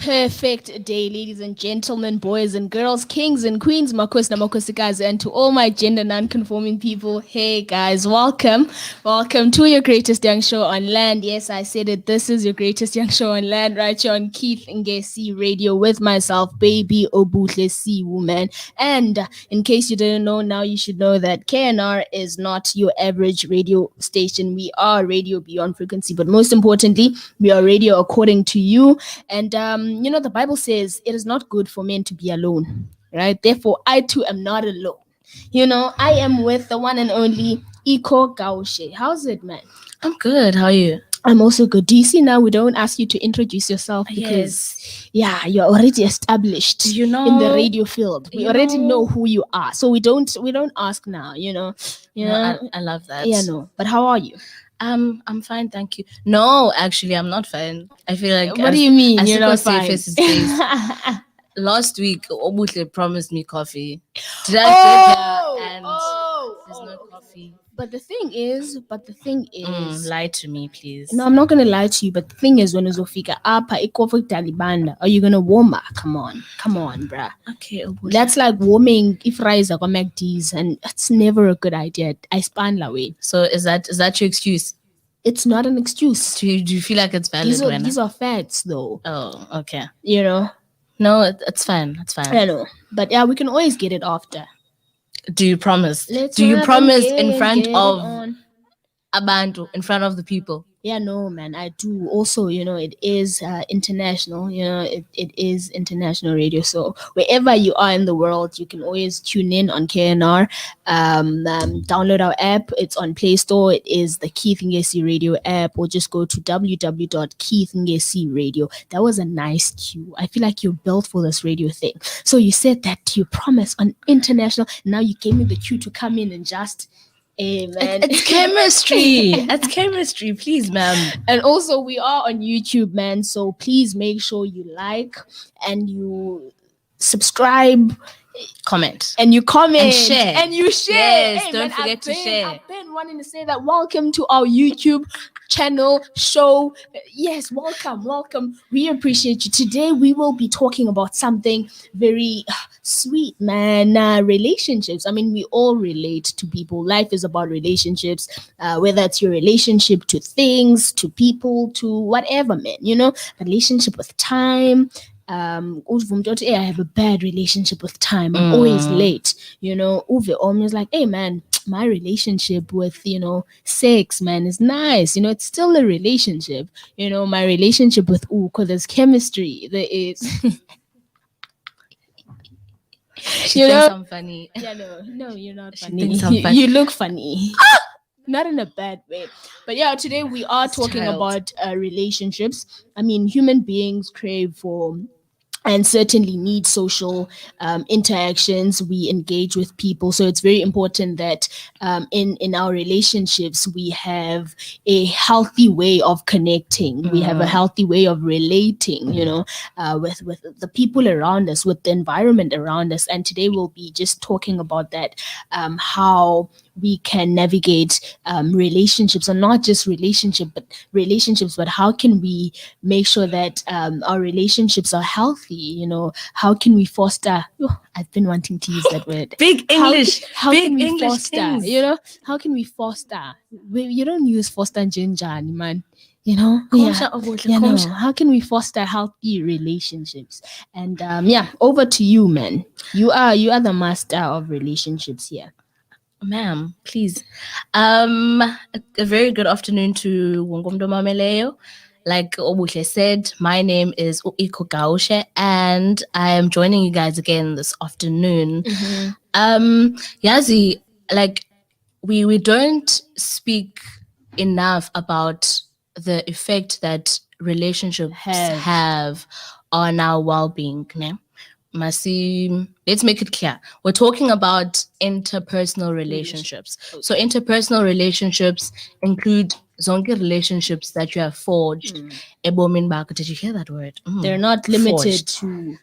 perfect day, ladies and gentlemen, boys and girls, kings and queens, makos na makosikas, and to all my gender non-conforming people. Hey guys, welcome to your greatest young show on land. Yes, I said it. This is your greatest young show on land, right here on Keith Ngesi Radio with myself, baby Obutle Sihu, man. And in case you didn't know, now you should know that KNR is not your average radio station. We are radio beyond frequency, but most importantly, we are radio according to you. And the Bible says it is not good for men to be alone, right? Therefore, I too am not alone. I am with the one and only Ikho Gaushe. How's it, man? I'm good. How are you? I'm also good. Do you see now we don't ask you to introduce yourself because you're already established in the radio field. We already know who you are. So we don't ask now, I love that. Yeah, no. But how are you? I'm fine, thank you. No, actually, I'm not fine. I feel like what do you mean you're not fine? Last week, Obutle promised me coffee. Did I get here and there's no coffee? But the thing is, lie to me, please. No, I'm not gonna lie to you. But the thing is, when uzofika apa ikofik talibanda, are you gonna warm up? Come on, bruh. Okay, Obutle. That's like warming if rice are McD's, and that's never a good idea. I span la way. So is that your excuse? It's not an excuse. Do you feel like it's valid? These are facts, though. Oh, okay. No, it's fine. It's fine. I know, but yeah, we can always get it after. Do you promise? Do you promise in front of abantu, in front of the people? Yeah, no, man, I do. Also, it is international. It is international radio. So wherever you are in the world, you can always tune in on KNR. Download our app. It's on Play Store. It is the Keith Ngesi Radio app, or just go to www.keithngesi.radio. That was a nice cue. I feel like you're built for this radio thing. So you said that you promise on international. Now you gave me the cue to come in and just... Hey, man. It's chemistry. It's chemistry, please, ma'am. And also, we are on YouTube, man. So please make sure you like and you subscribe, comment, and you comment and share. Yes, hey, don't forget to share. I've been wanting to say that. Welcome to our YouTube channel show. Yes, welcome. We appreciate you. Today we will be talking about something very sweet, man. Relationships. I mean, we all relate to people. Life is about relationships, whether it's your relationship to things, to people, to whatever, man. Relationship with time. I have a bad relationship with time. I'm always late. Uve almost like, hey man, my relationship with sex, man, is nice. It's still a relationship. My relationship with because there's chemistry. There is. She thinks I'm funny. Yeah, no, you're not funny. You look funny. Not in a bad way. But yeah, today we are talking about relationships. I mean, human beings crave for and certainly need social interactions. We engage with people. So it's very important that in our relationships, we have a healthy way of connecting. We have a healthy way of relating, with the people around us, with the environment around us. And today we'll be just talking about that, how we can navigate relationships, or not just relationships, but how can we make sure that our relationships are healthy? How can we foster? I've been wanting to use that word. Big English. How big can we English foster? things. How can we foster? You don't use foster ginger, man. How can we foster healthy relationships? And over to you, man. You are the master of relationships here. Ma'am, please. A very good afternoon to Wongomdo Mameleyo. Like Obutle said, my name is Ikho Gaushe, and I am joining you guys again this afternoon. Yazi, like we don't speak enough about the effect that relationships have on our well-being. Ne? Masi, let's make it clear. We're talking about interpersonal relationships. So interpersonal relationships include zonke relationships that you have forged. Did you hear that word? They're not limited to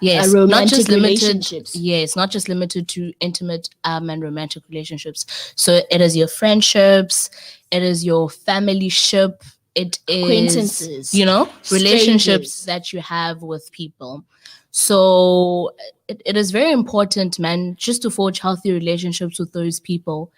romantic not just relationships. Yes, not just limited to intimate and romantic relationships. So it is your friendships, it is your family ship, it is, acquaintances, relationships strangers that you have with people. So it is very important, man, just to forge healthy relationships with those people,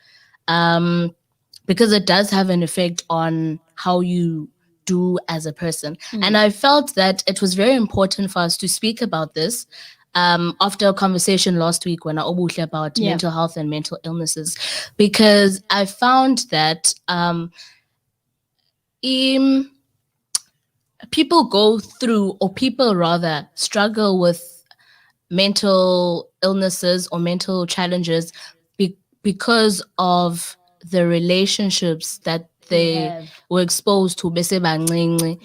because it does have an effect on how you do as a person. And I felt that it was very important for us to speak about this after a conversation last week when I obuhle about mental health and mental illnesses, because I found that people go through, or people rather struggle with mental illnesses or mental challenges because of the relationships that they were exposed to bese bancinci.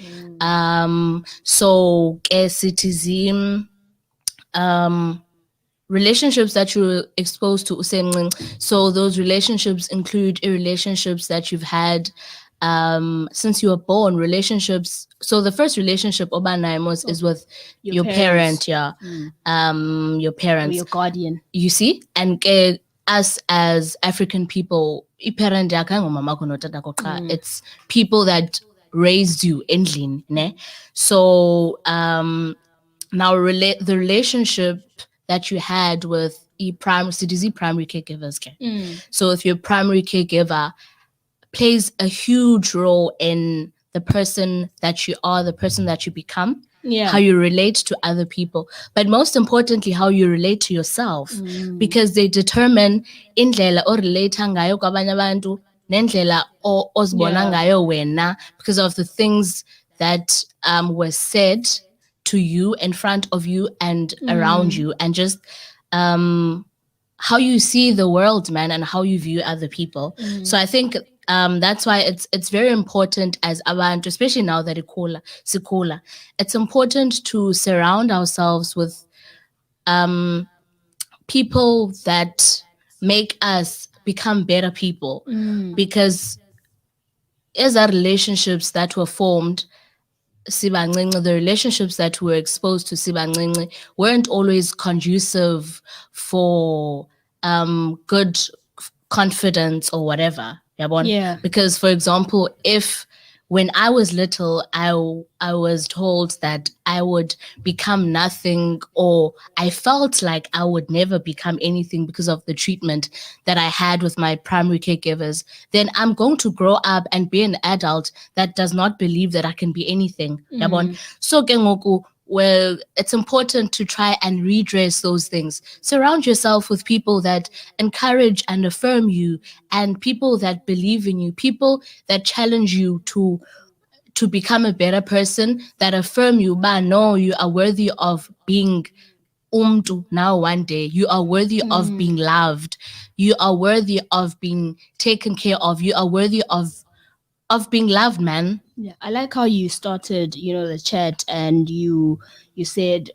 So ke sithi relationships that you're exposed to usemncinci. So those relationships include relationships that you've had since you were born, relationships. So the first relationship Obanaimos is with your parent, your parents, or your guardian. You see, and us as African people, it's people that raised you endlin, ne? So now the relationship that you had with primary caregivers. So if your primary caregiver plays a huge role in the person that you are, the person that you become, how you relate to other people, but most importantly, how you relate to yourself, because they determine indlela orelate ngayo kwabanye abantu nendlela ozibona ngayo wena, because of the things that were said to you, in front of you, and around you, and just how you see the world, man, and how you view other people. So I think that's why it's very important as abantu, especially now that Sikhola, it's important to surround ourselves with people that make us become better people, because as our relationships that were formed sibancinci, the relationships that were exposed to sibancinci weren't always conducive for good confidence or whatever. Yeah. Because, for example, if when I was little, I was told that I would become nothing, or I felt like I would never become anything because of the treatment that I had with my primary caregivers, then I'm going to grow up and be an adult that does not believe that I can be anything. So ke ngoku, well, it's important to try and redress those things. Surround yourself with people that encourage and affirm you, and people that believe in you, people that challenge you to become a better person, that affirm you, but no, you are worthy of being now one day. You are worthy of being loved. You are worthy of being taken care of. You are worthy of being loved, man. Yeah, I like how you started, the chat, and you said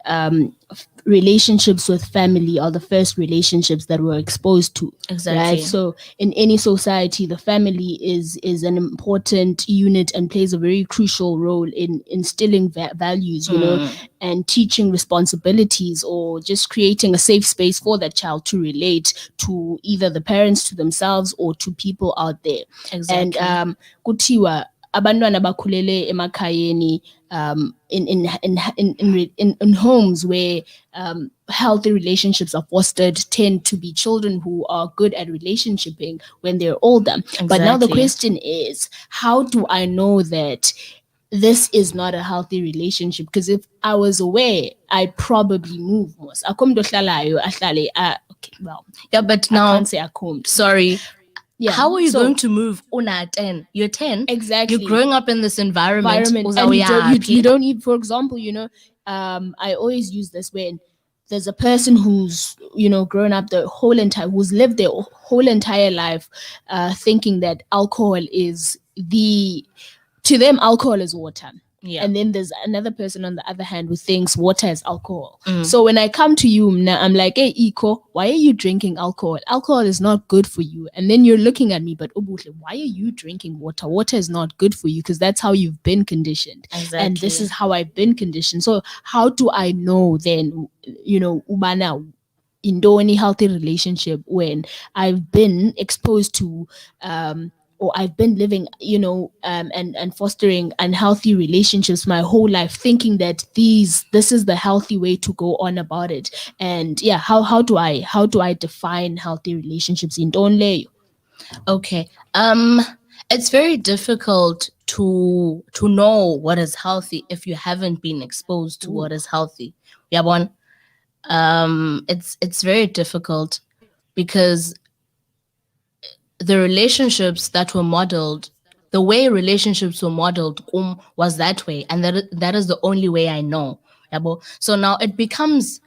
relationships with family are the first relationships that we're exposed to. Exactly. Right? So in any society, the family is an important unit and plays a very crucial role in instilling values, and teaching responsibilities, or just creating a safe space for that child to relate to either the parents, to themselves, or to people out there. Exactly. And kutiwa abantwana bakhulele emakhayeni, in homes where healthy relationships are fostered, tend to be children who are good at relationshiping when they're older. Exactly. But now the question is, how do I know that this is not a healthy relationship? Because if I was aware, I'd probably move more. Okay, well, yeah, but now I can't say I combed. Sorry. Yeah. How are you going to move una 10? You're 10. Exactly. You're growing up in this environment. And you don't need, for example, I always use this when there's a person who's, grown up who's lived their whole entire life thinking that alcohol is to them, alcohol is water. Yeah. And then there's another person on the other hand who thinks water is alcohol. So when I come to you now, I'm like, hey, Ikho, why are you drinking alcohol? Alcohol is not good for you. And then you're looking at me, but Obuhle, why are you drinking water? Water is not good for you, because that's how you've been conditioned. Exactly. And this is how I've been conditioned. So how do I know then, Ubana, in any healthy relationship when I've been exposed to or I've been living, and fostering unhealthy relationships my whole life, thinking that this is the healthy way to go on about it. And yeah, how do I define healthy relationships in Tonle? Okay. It's very difficult to know what is healthy if you haven't been exposed to what is healthy. Yabon. It's very difficult because the relationships that were modeled, the way relationships were modeled was that way, and that is the only way I know. Yabo. So now it becomes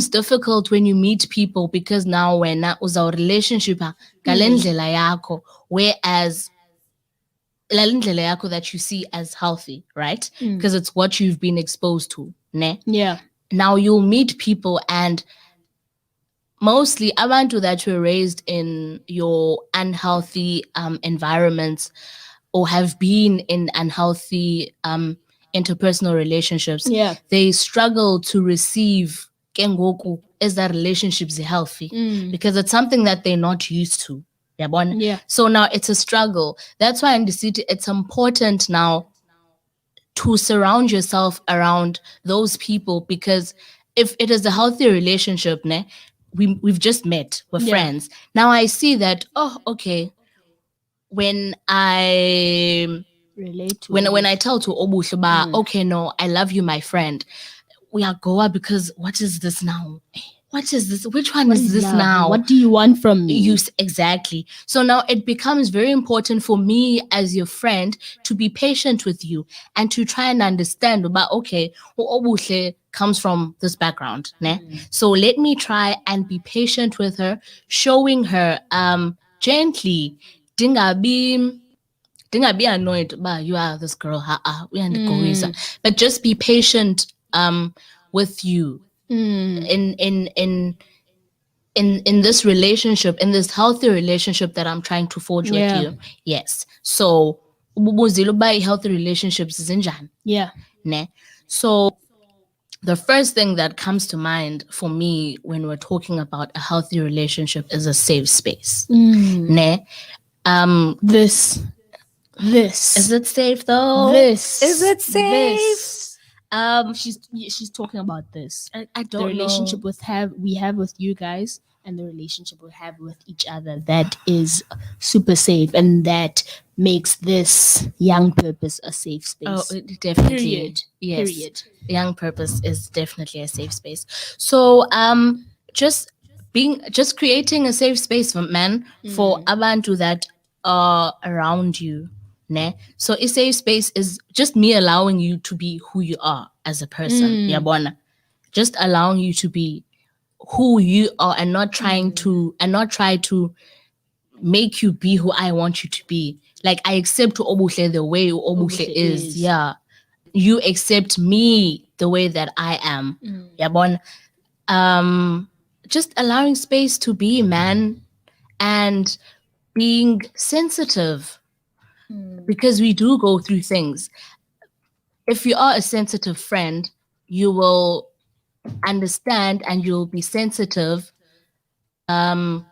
difficult when you meet people, because now when uza relationship galendlela yako, whereas lalendlela yako that you see as healthy, right? Because it's what you've been exposed to, ne? Yeah. Now you'll meet people, and mostly abantu that were raised in your unhealthy environments, or have been in unhealthy interpersonal relationships, Yeah. they struggle to receive kengoku, is that relationships healthy, because it's something that they're not used to. Yeah. So now it's a struggle. That's why in the city it's important now to surround yourself around those people, because if it is a healthy relationship, ne, we've just met, we're friends. Now I see that, oh, okay, when I relate to when I tell to Obushba, okay, no, I love you, my friend, we are Goa, because what is this now? What is this? Which one is this love? now? What do you want from me? Exactly. So now it becomes very important for me as your friend to be patient with you and to try and understand about, okay, Obuhle comes from this background. Ne? So let me try and be patient with her, showing her gently, dingabi annoyed, but you are this girl, we are but just be patient with you in this relationship, in this healthy relationship that I'm trying to forge with you. Yes. So healthy relationships is injan. Yeah. Ne? So the first thing that comes to mind for me when we're talking about a healthy relationship is a safe space. Ne? This Is it safe though? Is it safe? She's talking about this. I don't the relationship know. we have with you guys, and the relationship we have with each other, that is super safe, and that makes this young purpose a safe space. Oh, definitely. Period. Yes. Period. Young purpose is definitely a safe space. So just creating a safe space for men, for abantu that are around you. Ne? So a safe space is just me allowing you to be who you are as a person. Yabona. Just allowing you to be who you are, and not trying to try to make you be who I want you to be. Like, I accept Obuhle the way Obuhle is. Yeah. You accept me the way that I am. Yabon. Just allowing space to be, man, and being sensitive, because we do go through things. If you are a sensitive friend, you will understand and you'll be sensitive or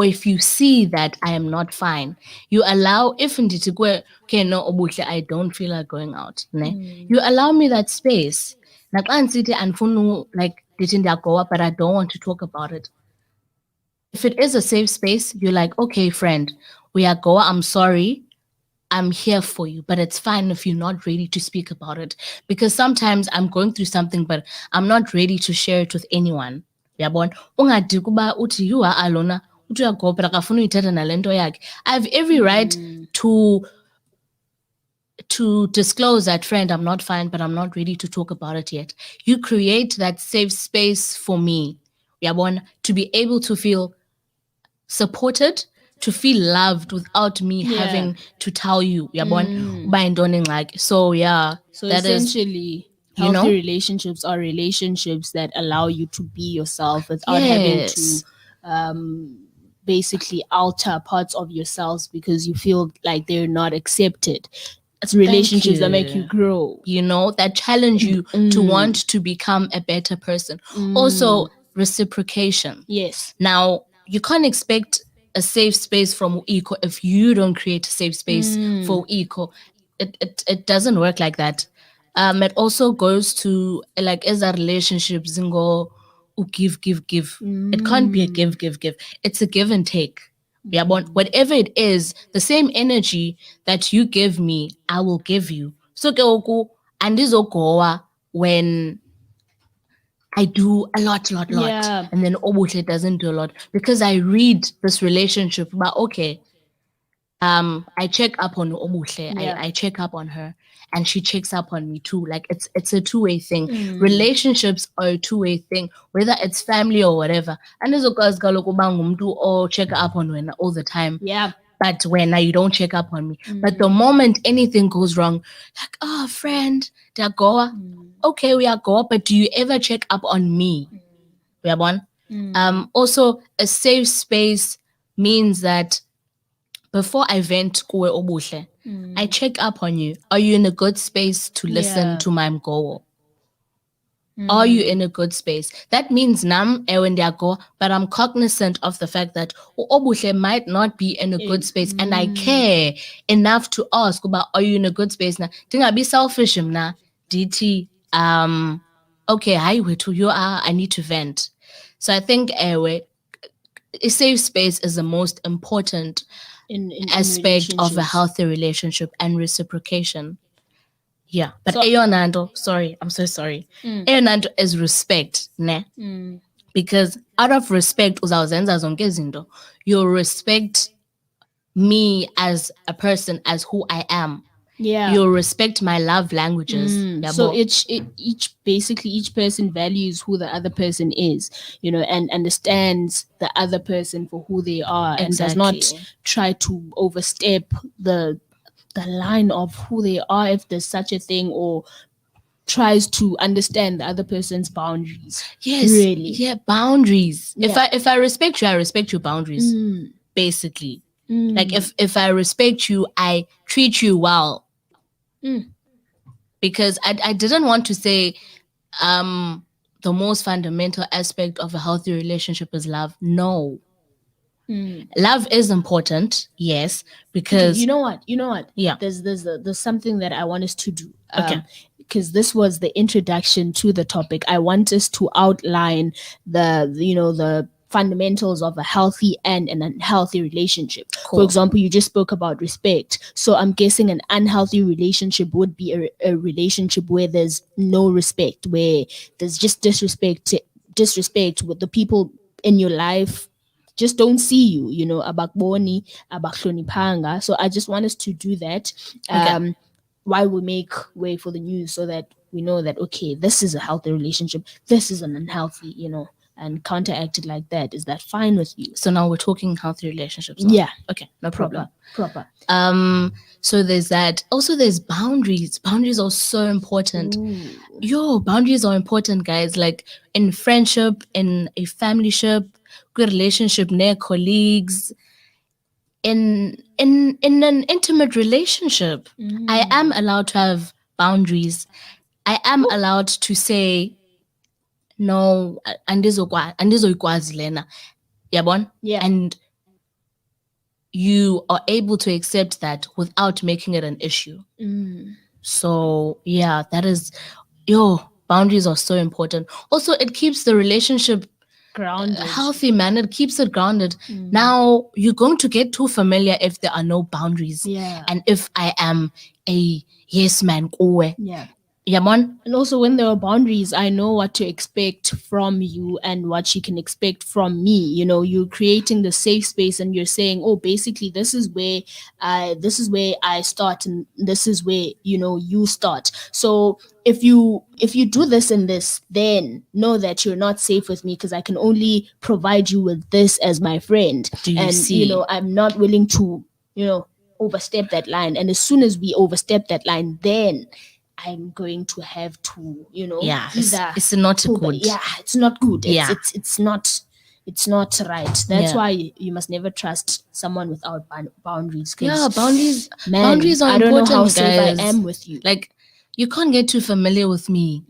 if you see that I am not fine, you allow, if indeed okay, no, I don't feel like going out, ne? You allow me that space. Like, like, go up, but I don't want to talk about it. If it is a safe space, you're like, okay, friend, we are Goa, I'm sorry, I'm here for you, but it's fine if you're not ready to speak about it, because sometimes I'm going through something, but I'm not ready to share it with anyone. Yabona, ungadi kuba uthi you are alona, uthi uyagopera kafuna uyithetha nalento yakhe. I have every right to disclose that, friend, I'm not fine, but I'm not ready to talk about it yet. You create that safe space for me, yabona, to be able to feel supported, to feel loved without me having to tell you, so yeah. So that essentially, is, healthy relationships are relationships that allow you to be yourself without having to basically alter parts of yourselves because you feel like they're not accepted. It's relationships that make you grow, that challenge you to want to become a better person. Also, reciprocation. Yes. Now, you can't expect a safe space from Ikho if you don't create a safe space for Ikho. It doesn't work like that. It also goes to like as a relationship zingo give. It can't be a give. It's a give and take. Yeah, but whatever it is, the same energy that you give me, I will give you. So ke and this okowa when I do a lot. Yeah. And then Obutle doesn't do a lot because I read this relationship. But okay, I check up on Obutle. Yeah. I check up on her, and she checks up on me too. Like it's a two-way thing. Relationships are a two-way thing, whether it's family or whatever. And there's or check up on when all the time. Yeah. But when you don't check up on me. But the moment anything goes wrong, like, oh, friend, they're Goa. Okay, we are Goa, but do you ever check up on me? We are one. Also, a safe space means that before I vent kuwe obuhle, I check up on you. Are you in a good space to listen to my mgowo? Are you in a good space? That means nam go, but I'm cognizant of the fact that obuhle might not be in a good space, and I care enough to ask about are you in a good space now? Dinga be selfish na DT. Okay, hi Witu, you are. I need to vent. So I think a safe space is the most important in aspect of a healthy relationship and reciprocation. Yeah, but Eonando, sorry, I'm so sorry. Eonando is respect, ne? Because out of respect, you'll respect me as a person, as who I am. Yeah, you'll respect my love languages. So each person values who the other person is, and understands the other person for who they are, and does not try to overstep the line of who they are, if there's such a thing, or tries to understand the other person's boundaries. Yes, really. Yeah, boundaries. Yeah. If I respect you, I respect your boundaries. Basically, like if I respect you, I treat you well. Because I didn't want to say the most fundamental aspect of a healthy relationship is love. No. Love is important, yes, because you know what? Yeah. There's something that I want us to do. Okay. Because this was the introduction to the topic. I want us to outline the fundamentals of a healthy and an unhealthy relationship. Cool. For example, you just spoke about respect. So I'm guessing an unhealthy relationship would be a relationship where there's no respect, where there's just disrespect with the people in your life. Just don't see you, abakboni, abaklonipanga. So I just want us to do that while we make way for the news, so that we know that, okay, this is a healthy relationship, this is an unhealthy, and counteract it like that. Is that fine with you? So now we're talking healthy relationships now. Yeah. Okay, no problem. Proper. So there's that. Also, there's boundaries. Boundaries are so important. Boundaries are important, guys. Like in friendship, in a familyship, good relationship, near colleagues, in an intimate relationship. I am allowed to have boundaries. I am allowed to say no, andizokwazi lena. Yabon? Yeah. And you are able to accept that without making it an issue. So yeah, that is boundaries are so important. Also, it keeps the relationship grounded, healthy, man. It keeps it grounded. Now you're going to get too familiar if there are no boundaries. Yeah. And if I am a yes man, yeah. Yamon. And also, when there are boundaries, I know what to expect from you and what you can expect from me. You're creating the safe space, and you're saying, oh, basically this is where I start, and this is where you start. So if you do this and this, then know that you're not safe with me, because I can only provide you with this as my friend. I'm not willing to overstep that line. And as soon as we overstep that line, then I'm going to have to, it's not good. Yeah, it's not good. It's not right. That's why you must never trust someone without boundaries. Boundaries are I don't important, know how guys. safe I am with you. Like, you can't get too familiar with me.